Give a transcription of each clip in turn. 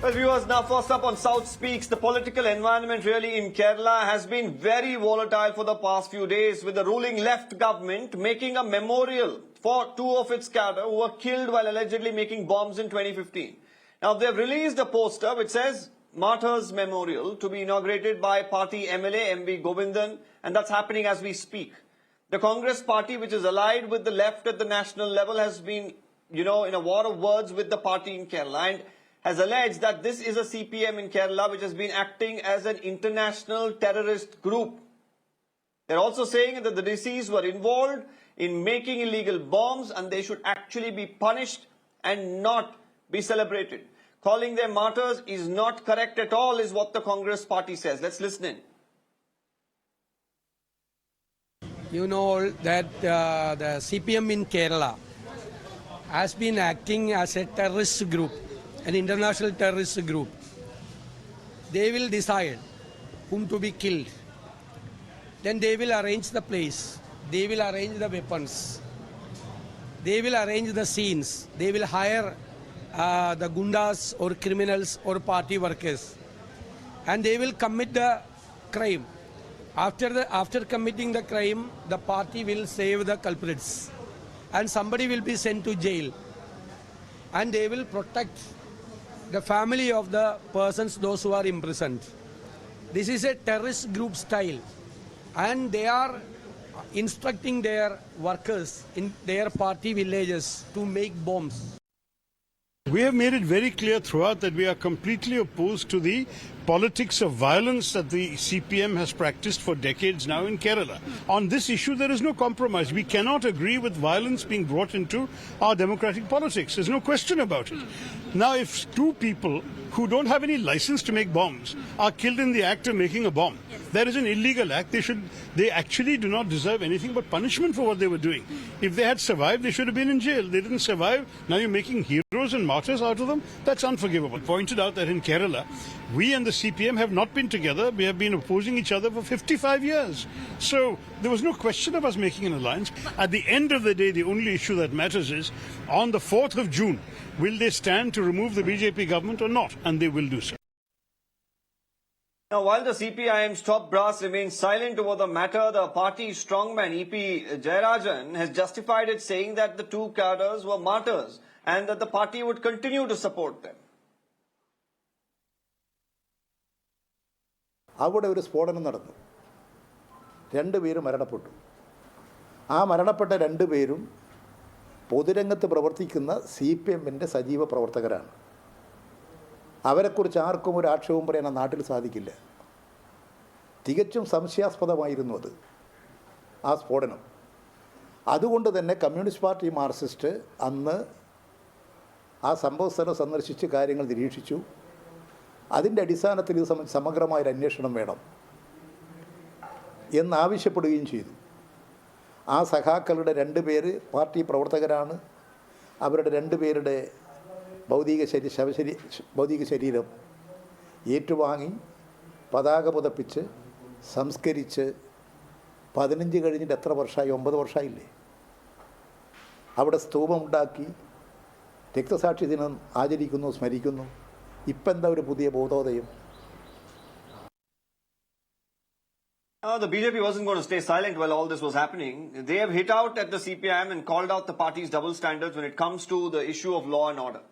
Well, viewers, now first up on South Speaks, the political environment really in Kerala has been very volatile for the past few days, with the ruling left government making a memorial for two of its cadre who were killed while allegedly making bombs in 2015. Now, they've released a poster which says Martyrs Memorial to be inaugurated by party MLA MV Govindan, and that's happening as we speak. The Congress party, which is allied with the left at the national level, has been, in a war of words with the party in Kerala, and has alleged that this is a CPM in Kerala which has been acting as an international terrorist group. They're also saying that the deceased were involved in making illegal bombs and they should actually be punished and not be celebrated. Calling them martyrs is not correct at all, is what the Congress party says. Let's listen in. You know that the CPM in Kerala has been acting as a terrorist group, an international terrorist group. They will decide whom to be killed. Then they will arrange the place. They will arrange the weapons. They will arrange the scenes. They will hire the gundas or criminals or party workers. And they will commit the crime. After committing the crime, the party will save the culprits. And somebody will be sent to jail. And they will protect the family of the persons, those who are imprisoned. This is a terrorist group style, and they are instructing their workers in their party villages to make bombs. We have made it very clear throughout that we are completely opposed to the politics of violence that the CPM has practiced for decades now in Kerala. On this issue, there is no compromise. We cannot agree with violence being brought into our democratic politics. There's no question about it. Now, if two people who don't have any license to make bombs are killed in the act of making a bomb, that is an illegal act. They actually do not deserve anything but punishment for what they were doing. If they had survived, they should have been in jail. They didn't survive. Now you're making heroes and martyrs out of them? That's unforgivable. Pointed out that in Kerala, we and the CPM have not been together. We have been opposing each other for 55 years. So there was no question of us making an alliance. At the end of the day, the only issue that matters is, on the 4th of June, will they stand to remove the BJP government or not? And they will do so. Now, while the CPIM's top brass remains silent over the matter, the party's strongman EP Jayarajan has justified it, saying that the two cadres were martyrs and that the party would continue to support them. അവിടെ ഒരു സ്ഫോടനം നടന്നു. രണ്ടുപേരും മരണപ്പെട്ടു. ആ മരണപ്പെട്ട രണ്ടുപേരും പൊതുരംഗത്ത് പ്രവർത്തിക്കുന്ന CPMന്റെ സജീവ പ്രവർത്തകരാണ്. അവരെക്കുറിച്ച് ആർക്കും ഒരു ആക്ഷേപം പറയാൻ നാട്ടിൽ സാധിക്കില്ല. തികച്ചും സംശയാസ്പദമായിരുന്നു അത്, ആ സ്ഫോടനം. അതുകൊണ്ട് തന്നെ കമ്മ്യൂണിസ്റ്റ് പാർട്ടി മാർക്സിസ്റ്റ് അന്ന് ആ സംഭവസ്ഥലം സന്ദർശിച്ച് കാര്യങ്ങൾ നിരീക്ഷിച്ചു. അതിൻ്റെ അടിസ്ഥാനത്തിൽ ഇത് സമഗ്രമായൊരു അന്വേഷണം വേണം എന്നാവശ്യപ്പെടുകയും ചെയ്തു. ആ സഖാക്കളുടെ രണ്ടുപേര് പാർട്ടി പ്രവർത്തകരാണ്. അവരുടെ രണ്ടുപേരുടെ ഭൗതിക ശരീരം ഏറ്റുവാങ്ങി പതാക പുതപ്പിച്ച് സംസ്കരിച്ച് 15 കഴിഞ്ഞിട്ട് എത്ര വർഷമായി? 9 വർഷമായില്ലേ? അവിടെ സ്തൂപമുണ്ടാക്കി രക്തസാക്ഷി ദിനം ആചരിക്കുന്നു, സ്മരിക്കുന്നു. ഇപ്പം എന്താ ഒരു പുതിയ ബോധോദയം? The BJP wasn't going to stay silent while all this was happening. They have hit out at the CPIM and called out the party's double standards when it comes to the issue of law and order.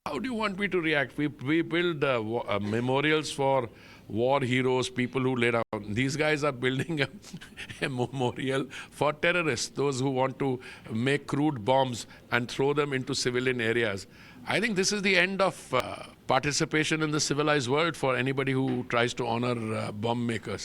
How do you want me to react? We build memorials for war heroes, people who lay down. These guys are building a memorial for terrorists, those who want to make crude bombs and throw them into civilian areas. I think this is the end of participation in the civilized world for anybody who tries to honor bomb makers.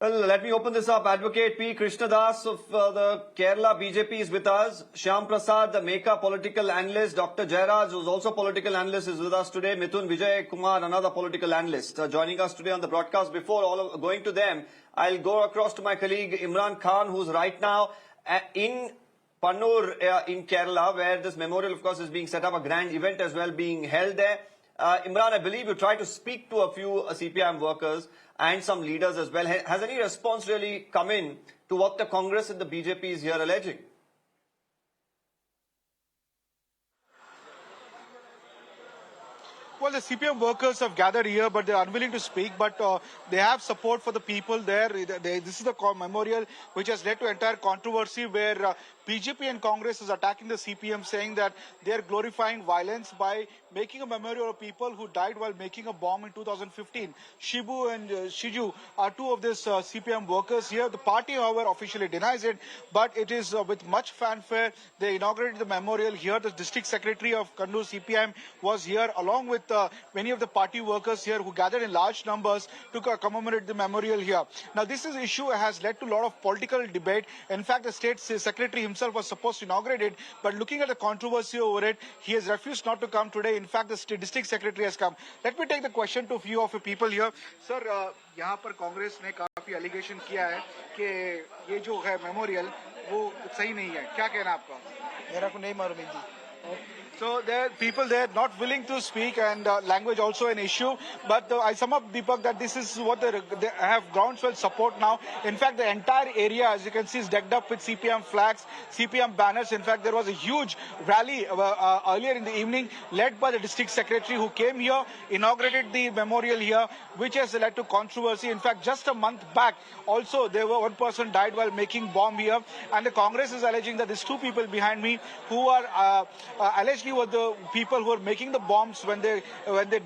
Well, let me open this up. Advocate P. Krishnadas of the Kerala BJP is with us. Shyam Prasad, the Meka political analyst. Dr. Jairaj, who's also political analyst, is with us today. Mithun Vijay Kumar, another political analyst, joining us today on the broadcast. Before going to them, I'll go across to my colleague Imran Khan, who's right now in Kannur in Kerala, where this memorial, of course, is being set up, a grand event as well being held there. Imran, I believe you tried to speak to a few CPIM workers and some leaders as well. Has any response really come in to what the Congress and the BJP is here alleging? Well, the CPM workers have gathered here, but they are unwilling to speak. But they have support for the people there. This is the memorial which has led to entire controversy where BJP and Congress is attacking the CPM, saying that they are glorifying violence by making a memorial of people who died while making a bomb in 2015. Shibu and Shiju are two of these CPM workers here. The party, however, officially denies it, but it is with much fanfare. They inaugurated the memorial here. The district secretary of Kannur CPM was here, along with many of the party workers here who gathered in large numbers to commemorate the memorial here. Now, this issue has led to a lot of political debate. In fact, the state secretary himself was supposed to inaugurate it, but looking at the controversy over it, he has refused not to come today. In fact, the district secretary has come. Let me take the question to a few of the people here. Sir, यहाँ पर कांग्रेस ने काफी allegation किया है कि ये जो है मेमोरियल वो सही नहीं है. क्या कहना आपका? मेरा को नहीं मालूम Hindi. So there are people there not willing to speak, and language also an issue. But I sum up, Deepak, that this is what they have groundswell support now. In fact, the entire area, as you can see, is decked up with CPM flags, CPM banners. In fact, there was a huge rally earlier in the evening led by the district secretary who came here, inaugurated the memorial here, which has led to controversy. In fact, just a month back, also there were one person died while making bomb here, and the Congress is alleging that these two people behind me who are allegedly were the people who were making the bombs when they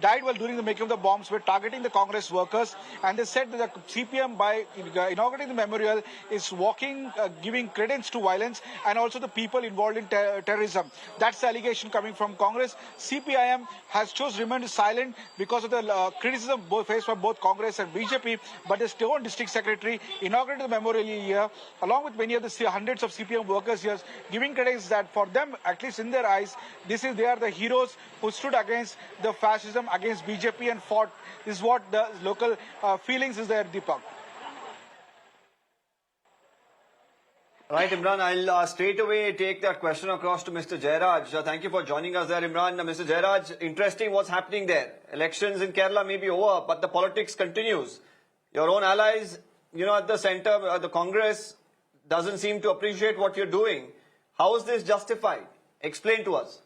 died while doing the making of the bombs were targeting the Congress workers, and they said that the CPM by inaugurating the memorial is giving credence to violence and also the people involved in terrorism. That's the allegation coming from Congress. CPIM has chosen to remain silent because of the criticism faced by both Congress and BJP, but the own district secretary inaugurated the memorial here along with many of the hundreds of CPM workers here, giving credence that for them, at least in their eyes, they are the heroes who stood against the fascism, against BJP and fought. This is what the local feelings is there, Deepak. Right, Imran, I'll straight away take that question across to Mr. Jairaj. Thank you for joining us there, Imran. Mr. Jairaj, interesting what's happening there. Elections in Kerala may be over, but the politics continues. Your own allies, at the centre, the Congress doesn't seem to appreciate what you're doing. How is this justified? Explain to us.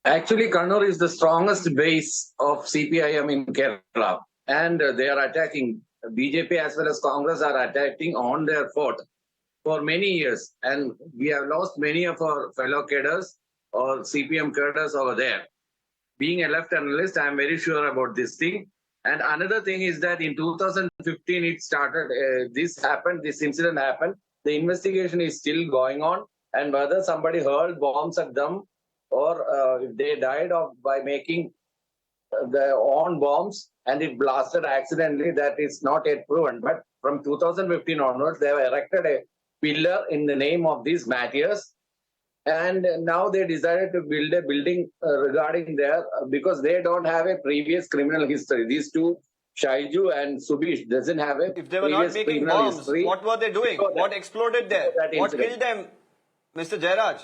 Actually, Kannur is the strongest base of CPIM in Kerala, and they are attacking. BJP as well as Congress are attacking on their fort for many years, and we have lost many of our fellow cadres or CPM cadres over there. Being a left analyst, I am very sure about this thing. And another thing is that in 2015 it started, this incident happened. The investigation is still going on, and whether somebody hurled bombs at them or if they died by making their own bombs and it blasted accidentally, that is not yet proven. But from 2015 onwards, they have erected a pillar in the name of these martyrs, and now they decided to build a building regarding there because they don't have a previous criminal history. These two, Shaiju and Subish, doesn't have a If they were not making bombs, history. what were they doing? What exploded there? What killed them, Mr. Jairaj?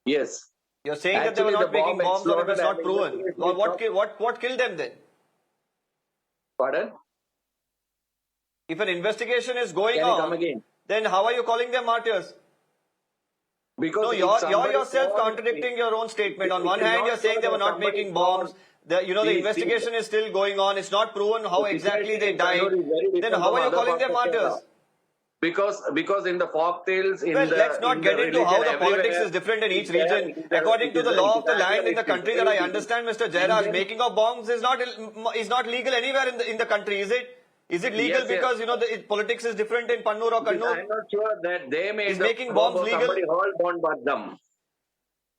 Yes. You're saying that they were not making bombs or it was not proven. Well, what killed them then? Pardon? If an investigation is going Can you come on, again? then how are you calling them martyrs? Because No, you're yourself contradicting your own statement. On one hand, you're saying they were not making bombs. The investigation is still going on. It's not proven how exactly they died. Then how are you calling them martyrs? Because in the folktales, let's not get into how the politics is different in each region. According to the law of the land in the country that I understand, Mr. Jairaj, making of bombs is not legal anywhere in the country, is it? Is it legal because the politics is different in Kannur or Kannur? I'm not sure that they made Is making bombs legal? Somebody hurled bomb at them.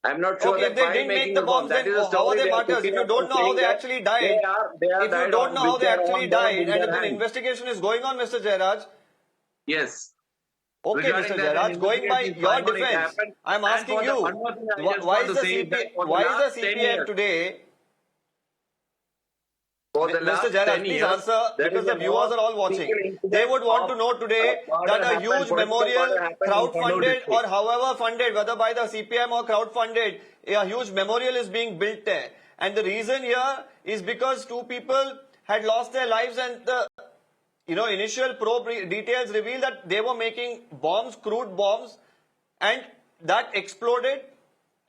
I'm not sure Okay, if that they didn't make the bombs, then how are they martyrs? If you don't know how they actually died, if you don't know how they actually died, and if an investigation is going on, Mr. Jairaj. Yes. Okay, Mr. Jairaj, going by your defense, I'm asking you, why is the CPM today? Mr. Jairaj, please answer, because the viewers are all watching. They would want to know today that a huge memorial, crowd-funded or however funded, whether by the CPM or crowd-funded, a huge memorial is being built there. And the reason here is because two people had lost their lives, and the initial probe details reveal that they were making bombs, crude bombs, and that exploded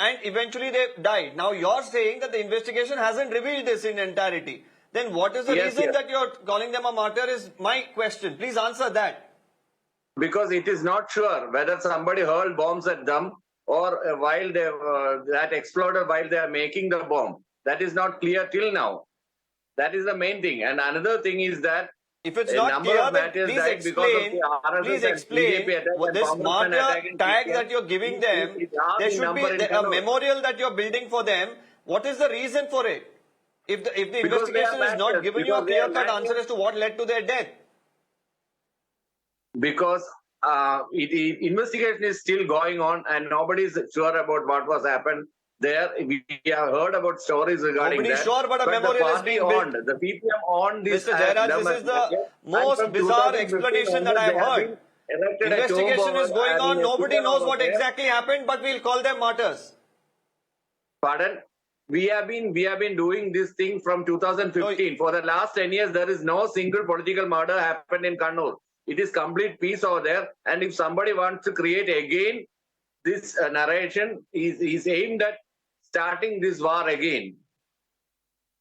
and eventually they died. Now you're saying that the investigation hasn't revealed this in entirety. Then what is the reason that you're calling them a martyr is my question. Please answer that. Because it is not sure whether somebody hurled bombs at them or while they that exploded while they are making the bomb. That is not clear till now. That is the main thing. And another thing is that if it's not clear, then please explain this martyr tag that you're giving them. There should be a memorial that you're building for them. What is the reason for it? If the investigation is not giving you a clear-cut answer as to what led to their death. Because investigation is still going on and nobody is sure about what was happened there. We have heard about stories regarding Nobody that. Sure, but a memorial is being built. The CPM on this. Mr. Jairaj, this is the most bizarre explanation that I have heard. Investigation is going on. Nobody knows what exactly happened, but we'll call them martyrs. Pardon? We have been doing this thing from 2015. For the last 10 years, there is no single political murder happened in Kannur. It is complete peace over there. And if somebody wants to create again this narration, is aimed at starting this war again.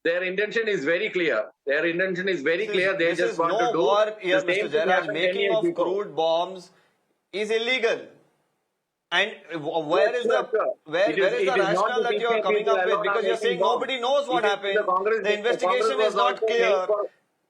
Their intention is very clear. They just want to do war here, the same Mr. thing. Jairaj. Making of crude bombs is illegal. And where is the rationale that you are coming up with? Because you're saying nobody knows what happened. The investigation is not clear.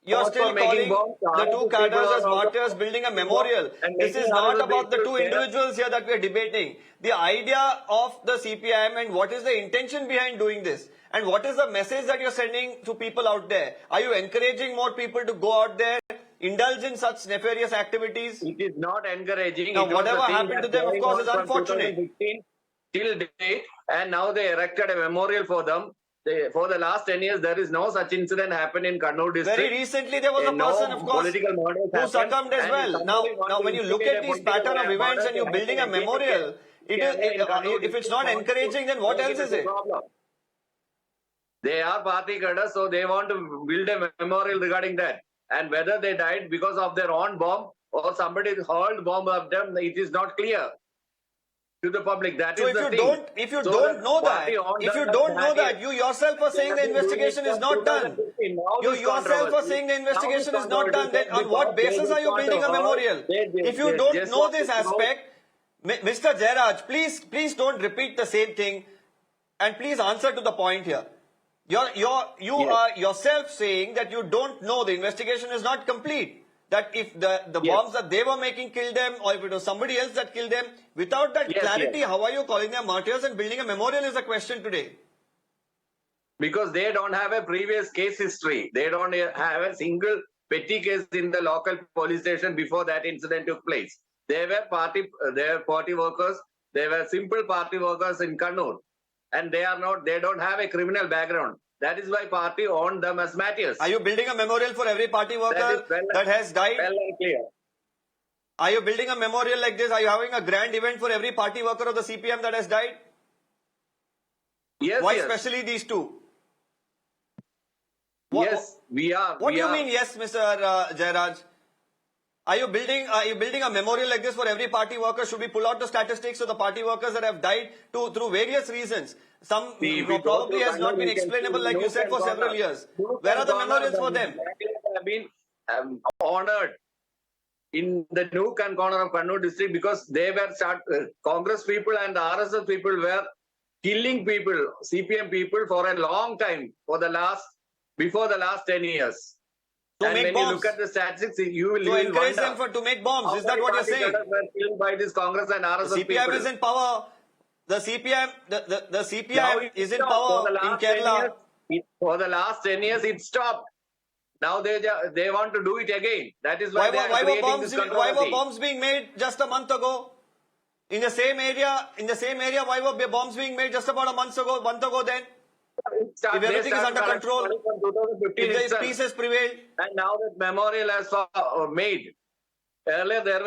You're still calling the two cadres as martyrs, building a memorial. This is not about the two individuals here that we are debating. The idea of the CPIM and what is the intention behind doing this? And what is the message that you're sending to people out there? Are you encouraging more people to go out there, indulge in such nefarious activities? It is not encouraging. Now, whatever happened to them, of course, is unfortunate. Till date, and now they erected a memorial for them. For the last 10 years, there is no such incident happened in Kannur district. Very recently, there was a person, of course, who succumbed as well. Now, when you look at these pattern of events and you're building a memorial, if it's not encouraging, then what else is it? They are party cadres, so they want to build a memorial regarding that. And whether they died because of their own bomb or somebody hurled bomb at them, it is not clear to the public. That is the thing. If you don't know that, you yourself are saying the investigation is not done. You yourself are saying the investigation is not done. Then on what basis are you building a memorial? If you don't know this aspect, Mr. Jairaj, please don't repeat the same thing, and please answer to the point here. You are yourself saying that you don't know, the investigation is not complete. That if the bombs that they were making killed them, or if it was somebody else that killed them, without that clarity, how are you calling them martyrs and building a memorial is the question today. Because they don't have a previous case history. They don't have a single petty case in the local police station before that incident took place. They were party workers. They were simple party workers in Kannur. And they don't have a criminal background. That is why party owned them as martyrs. Are you building a memorial for every party worker that has died? Well and clear. Are you building a memorial like this? Are you having a grand event for every party worker of the CPM that has died? Yes. Why especially these two? Yes, we are. What do you mean, yes, Mr. Jairaj? Are you building a memorial like this for every party worker? Should we pull out the statistics of the party workers that have died through various reasons? Some probably has not been explainable, like you said, for several years. Where are the memorials for them? Have been honored in the nook and corner of Kannur district because they were Congress people and the RSS people were killing people, CPM people for a long time, before the last 10 years. And when you look at the statistics, you will encourage them to make bombs. Is that what you're saying? Were killed by this Congress and RSS CPM people. Is in power. The CPM is in power in Kerala. For the last 10 years, it stopped. Now they want to do it again. That is why why were bombs being made just a month ago? In the same area, why were bombs being made just about a month ago then? If everything is under control, if the peace has prevailed. And now that memorial has made. Earlier there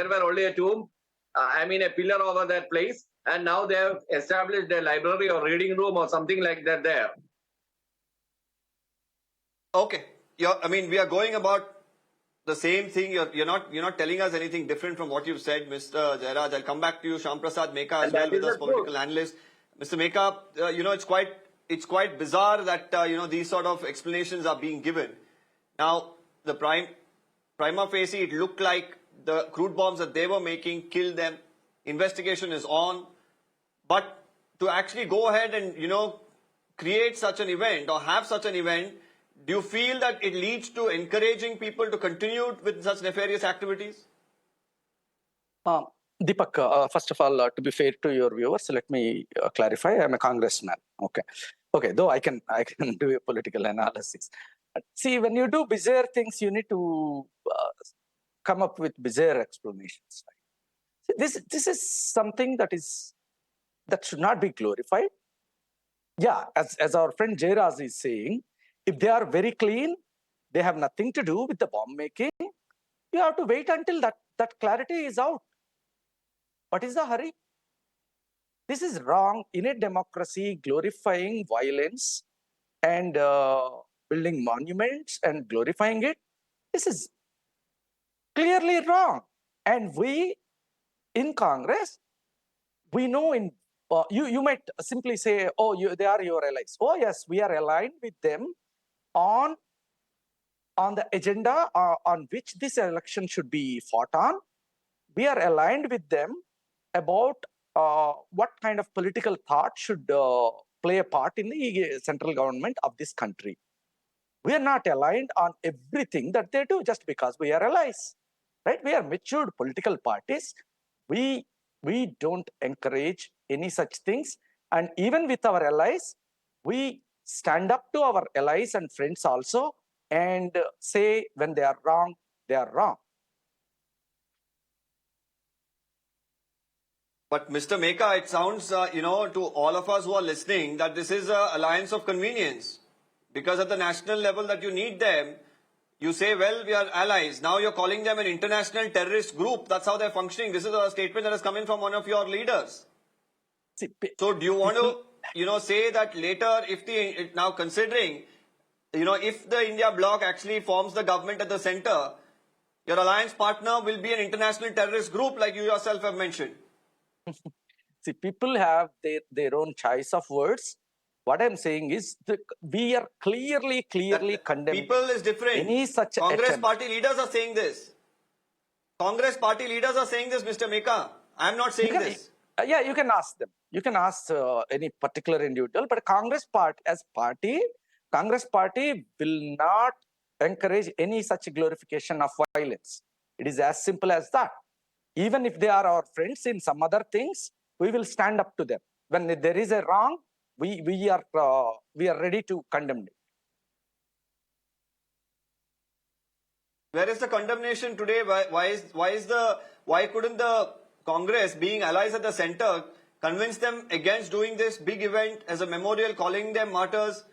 were only a tomb, a pillar over that place. And now they have established a library or reading room or something like that there. Okay. We are going about the same thing. You're not telling us anything different from what you've said, Mr. Jairaj. I'll come back to you. Shyam Prasad Meka as well with us, political analyst. Mr. Meka, it's quite bizarre that these sort of explanations are being given. Now, the prima facie, it looked like the crude bombs that they were making killed them. Investigation is on, but to actually go ahead and create such an event or have such an event, do you feel that it leads to encouraging people to continue with such nefarious activities? Deepak, first of all, to be fair to your viewers, let me clarify. I'm a congressman. Okay. Though I can do a political analysis. See, when you do bizarre things, you need to come up with bizarre explanations. Right? See, this is something that should not be glorified. Yeah, as our friend Jairaz is saying, if they are very clean, they have nothing to do with the bomb making. You have to wait until that clarity is out. What is the hurry? This is wrong. In a democracy, glorifying violence and building monuments and glorifying it, this is clearly wrong. And we, in Congress, we know you might simply say, oh, they are your allies. Oh, yes, we are aligned with them on the agenda on which this election should be fought on. We are aligned with them about what kind of political thought should play a part in the central government of this country. We are not aligned on everything that they do just because we are allies, right? We are matured political parties. We don't encourage any such things. And even with our allies, we stand up to our allies and friends also and say when they are wrong, they are wrong. But Mr. Meka, it sounds, to all of us who are listening that this is an alliance of convenience. Because at the national level that you need them, you say, well, we are allies. Now you're calling them an international terrorist group. That's how they're functioning. This is a statement that has come in from one of your leaders. So do you want to, say that later, now considering, if the India Bloc actually forms the government at the center, your alliance partner will be an international terrorist group like you yourself have mentioned? See, people have their own choice of words. What I'm saying is we are clearly condemning. People is different. Any such Congress attempt. party leaders are saying this. Congress party leaders are saying this, Mr. Meka. I'm not saying this. Yeah, you can ask them. You can ask any particular individual. But Congress party will not encourage any such glorification of violence. It is as simple as that. Even if they are our friends in some other things, we will stand up to them. When there is a wrong, we are ready to condemn it. Where is the condemnation today? Why couldn't the Congress, being allies at the center, convince them against doing this big event as a memorial, calling them martyrs?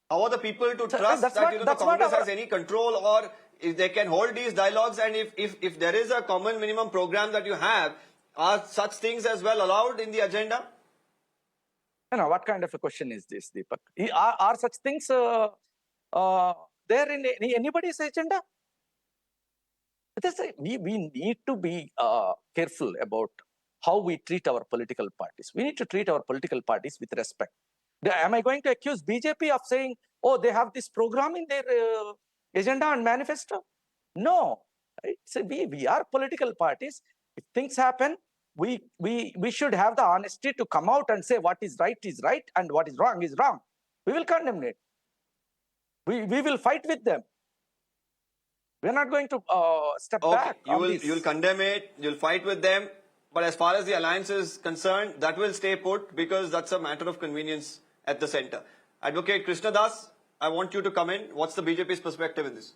How are the people to trust that the Congress has any control, or if they can hold these dialogues, and if there is a common minimum program that you have, are such things as well allowed in the agenda? What kind of a question is this, Deepak? Are such things there in anybody's agenda? We need to be careful about how we treat our political parties. We need to treat our political parties with respect. Am I going to accuse BJP of saying, oh, they have this program in their agenda and manifesto? No. Right? So we are political parties. If things happen, we should have the honesty to come out and say what is right and what is wrong is wrong. We will condemn it. We will fight with them. We are not going to step back. You'll condemn it, you'll fight with them. But as far as the alliance is concerned, that will stay put because that's a matter of convenience at the center. Advocate Krishna Das, I want you to come in. What's the BJP's perspective in this?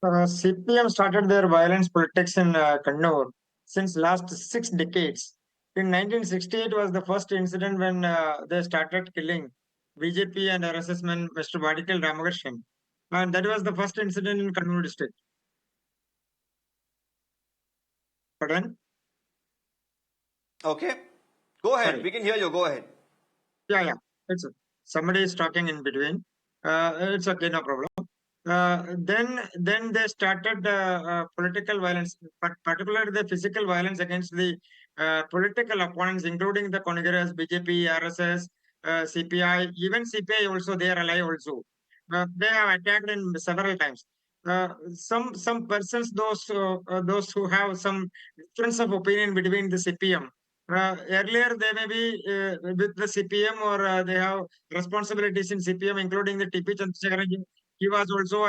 CPM started their violence politics in Kannur since last 6 decades. In 1968 was the first incident when they started killing BJP and RSS man Mr. Vadikal Ramakrishnan. And that was the first incident in Kannur district. Pardon? Okay. Go ahead. Sorry. We can hear you. Go ahead. Yeah. Somebody is talking in between. It's okay, no problem. Then they started political violence, particularly the physical violence against the political opponents, including the Congress, BJP, RSS, CPI, even CPI also, they are alive also. They have attacked in several times. Some persons, those who have some difference of opinion between the CPM. Earlier, they may be with the CPM or they have responsibilities in CPM, including the TP Chandrasekharan. He was also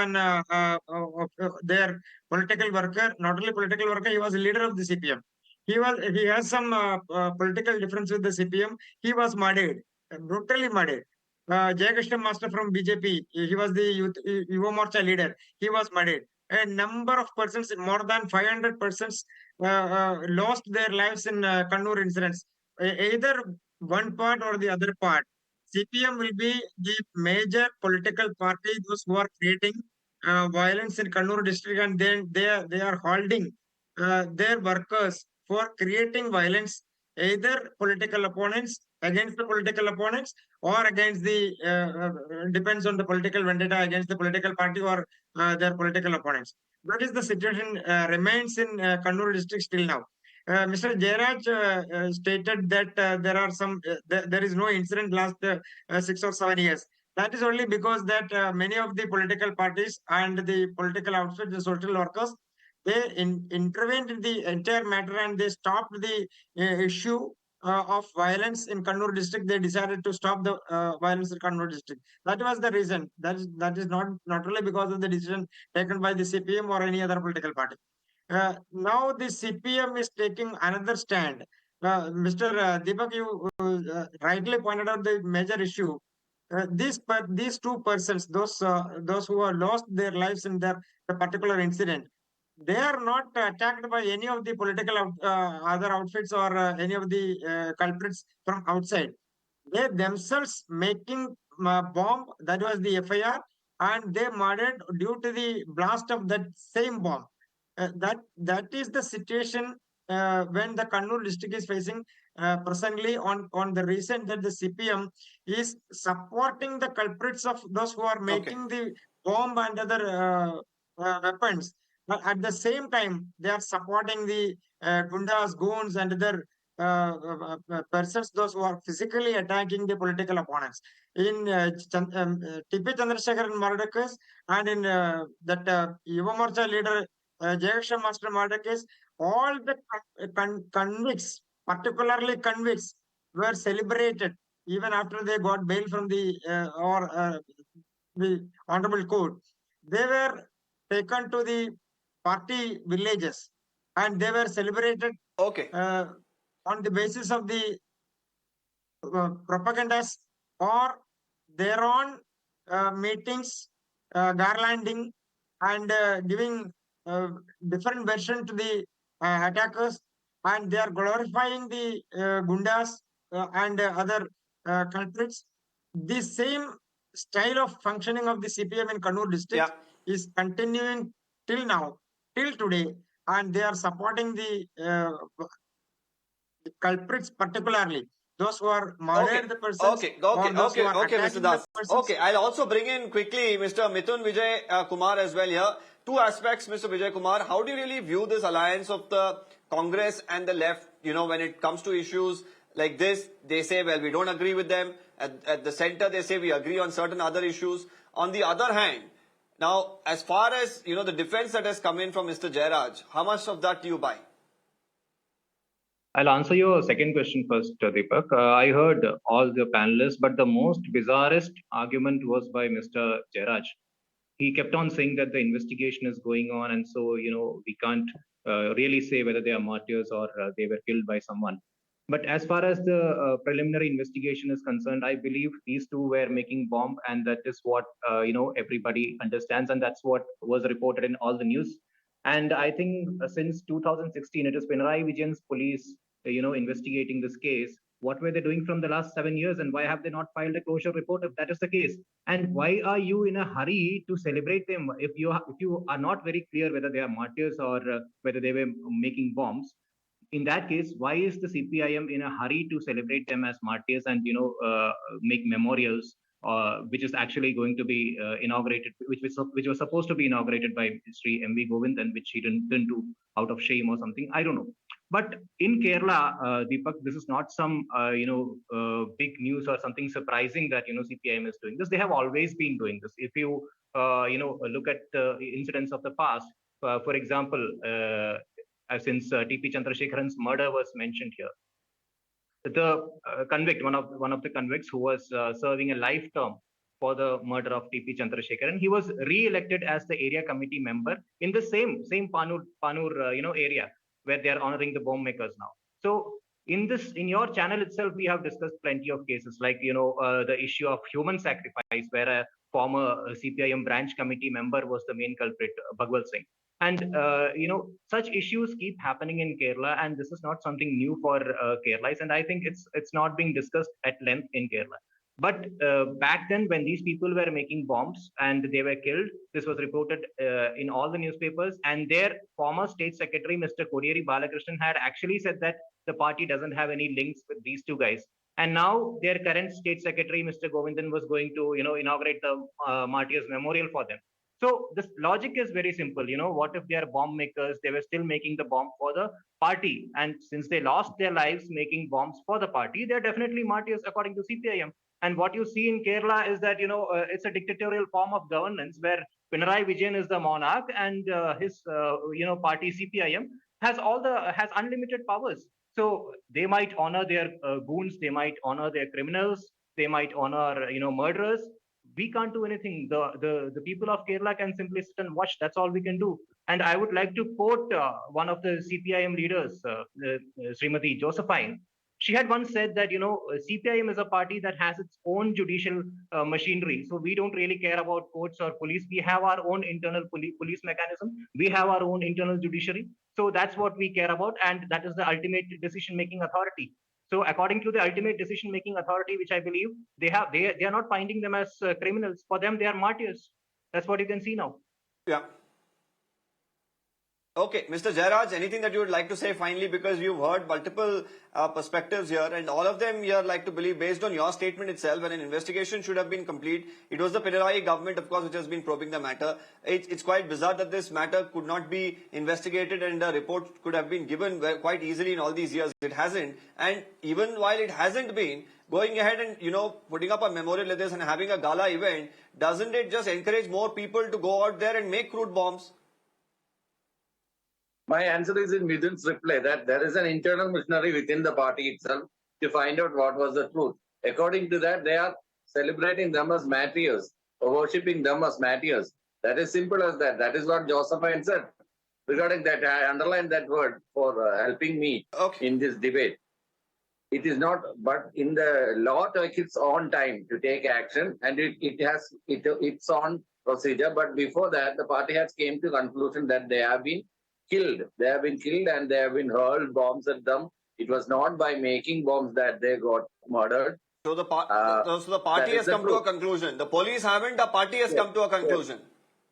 their political worker, not only political worker, he was a leader of the CPM. He has some political difference with the CPM. He was murdered, brutally murdered. Jayakrishnan Master from BJP, he was the Yuva Morcha leader. He was murdered. A number of persons, more than 500 persons, lost their lives in Kannur incidents. Either one part or the other part. CPM will be the major political party, those who are creating violence in Kannur district, and then they are holding their workers for creating violence, either political opponents against the political opponents or against the depends on the political vendetta against the political party or their political opponents. That is the situation remains in Kannur district still now. Mr. Jairaj stated that there is no incident last 6 or 7 years. That is only because that many of the political parties and the political outfits, the social workers, they intervened in the entire matter and they stopped the issue of violence in Kannur district. They decided to stop the violence in Kannur district. That was the reason. That is not only because of the decision taken by the CPM or any other political party. Now the CPM is taking another stand. Mr. Deepak, you rightly pointed out the major issue. These two persons, those who have lost their lives in the particular incident, they are not attacked by any of the political other outfits or any of the culprits from outside. They themselves making bomb, that was the FIR, and they murdered due to the blast of that same bomb. That is the situation when the Kannur district is facing presently on the recent that the CPM is supporting the culprits of those who are making the bomb and other weapons. But at the same time, they are supporting the gundas, goons, and other persons, those who are physically attacking the political opponents. In TP Chandrasekharan murder case and in that Yuva Morcha leader Jayakrishnan Master murder case, all the convicts, particularly convicts, were celebrated even after they got bail from the the honorable court. They were taken to the party villages and they were celebrated on the basis of the propagandas or their own meetings, garlanding and giving different version to the attackers, and they are glorifying the gundas and other culprits. The same style of functioning of the CPM in Kannur district is continuing till now, till today, and they are supporting the culprits, particularly those who are murdered the persons. Mr. Das. Okay, I'll also bring in quickly Mr. Mithun Vijay Kumar as well here. Two aspects, Mr. Vijay Kumar. How do you really view this alliance of the Congress and the left? You know, when it comes to issues like this, they say, well, we don't agree with them. At the center, they say we agree on certain other issues. On the other hand, now, as far as, you know, the defense that has come in from Mr. Jairaj, how much of that do you buy? I'll answer your second question first, Deepak. I heard all the panelists, but the most bizarrest argument was by Mr. Jairaj. He kept on saying that the investigation is going on, and so, you know, we can't really say whether they are martyrs or they were killed by someone. But as far as the preliminary investigation is concerned, I believe these two were making bomb, and that is what, you know, everybody understands, and that's what was reported in all the news. And I think since 2016, it is Pinarayi Vijayan's police, you know, investigating this case. What were they doing from the last 7 years, and why have they not filed a closure report if that is the case? And why are you in a hurry to celebrate them if you are not very clear whether they are martyrs or whether they were making bombs? In that case, why is the CPIM in a hurry to celebrate them as martyrs and, you know, make memorials, which is actually going to be inaugurated, which was supposed to be inaugurated by Sri MV Govindan, which he didn't do out of shame or something? I don't know. But in Kerala, Deepak, this is not some big news or something surprising that CPIM is doing this. They have always been doing this. If you look at the incidents of the past, for example, since TP Chandrasekharan's murder was mentioned here, the convict, one of the convicts who was serving a life term for the murder of TP Chandrasekharan, he was re-elected as the area committee member in the same Kannur area where they are honoring the bomb makers now. So in your channel itself, we have discussed plenty of cases like the issue of human sacrifice, where a former CPIM branch committee member was the main culprit, Bhagwal Singh. And such issues keep happening in Kerala, and this is not something new for Kerala. And I think it's not being discussed at length in Kerala. But back then, when these people were making bombs and they were killed, this was reported in all the newspapers. And their former state secretary, Mr. Kodiyeri Balakrishnan, had actually said that the party doesn't have any links with these two guys. And now their current state secretary, Mr. Govindan, was going to inaugurate the Martyrs Memorial for them. So this logic is very simple. What if they are bomb makers? They were still making the bomb for the party. And since they lost their lives making bombs for the party, they're definitely martyrs according to CPIM. And what you see in Kerala is that, it's a dictatorial form of governance where Pinarayi Vijayan is the monarch and his, party CPIM has unlimited powers. So they might honor their goons, they might honor their criminals, they might honor, murderers. We can't do anything. The people of Kerala can simply sit and watch. That's all we can do. And I would like to quote one of the CPIM leaders, Srimati Josephine. She had once said that, CPIM is a party that has its own judicial machinery. So we don't really care about courts or police. We have our own internal police mechanism. We have our own internal judiciary. So that's what we care about. And that is the ultimate decision-making authority. So according to the ultimate decision-making authority, which I believe they are not finding them as criminals. For them, they are martyrs. That's what you can see now. Yeah. Okay, Mr. Jairaj, anything that you would like to say finally, because you've heard multiple perspectives here, and all of them you're like to believe, based on your statement itself, when an investigation should have been complete. It was the Pinarayi government, of course, which has been probing the matter. It's quite bizarre that this matter could not be investigated and a report could have been given quite easily in all these years. It hasn't. And even while it hasn't been, going ahead and, putting up a memorial like this and having a gala event, doesn't it just encourage more people to go out there and make crude bombs? My answer is in Mithun's reply that there is an internal machinery within the party itself to find out what was the truth. According to that, they are celebrating them as martyrs or worshipping them as martyrs. That is simple as that. That is what Josephine said. Regarding that, I underline that word for helping me in this debate. It is not, but in the law takes its own time to take action, and it has its own procedure. But before that, the party has came to conclusion that they have been killed. They have been killed and they have been hurled bombs at them. It was not by making bombs that they got murdered. So the party has come to a conclusion. The police haven't, the party has come to a conclusion.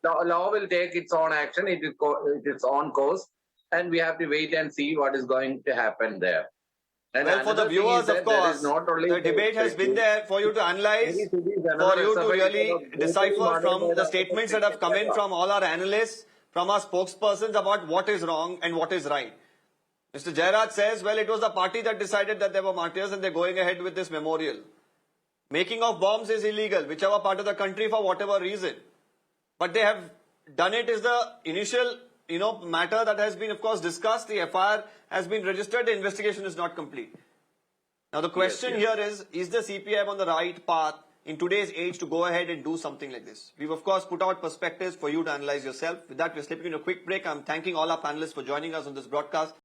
The law will take its own action, its own course, and we have to wait and see what is going to happen there. And well, for the viewers, of course, the debate has been there for you to analyze, for you to really decipher from the statements that have come in from all our analysts, from our spokespersons about what is wrong and what is right. Mr. Jairaj says, well, it was the party that decided that they were martyrs and they're going ahead with this memorial. Making of bombs is illegal, whichever part of the country for whatever reason. But they have done it is the initial, matter that has been, of course, discussed. The FIR has been registered. The investigation is not complete. Now, the question here is the CPIM on the right path in today's age to go ahead and do something like this? We've, of course, put out perspectives for you to analyze yourself. With that, we're slipping into a quick break. I'm thanking all our panelists for joining us on this broadcast.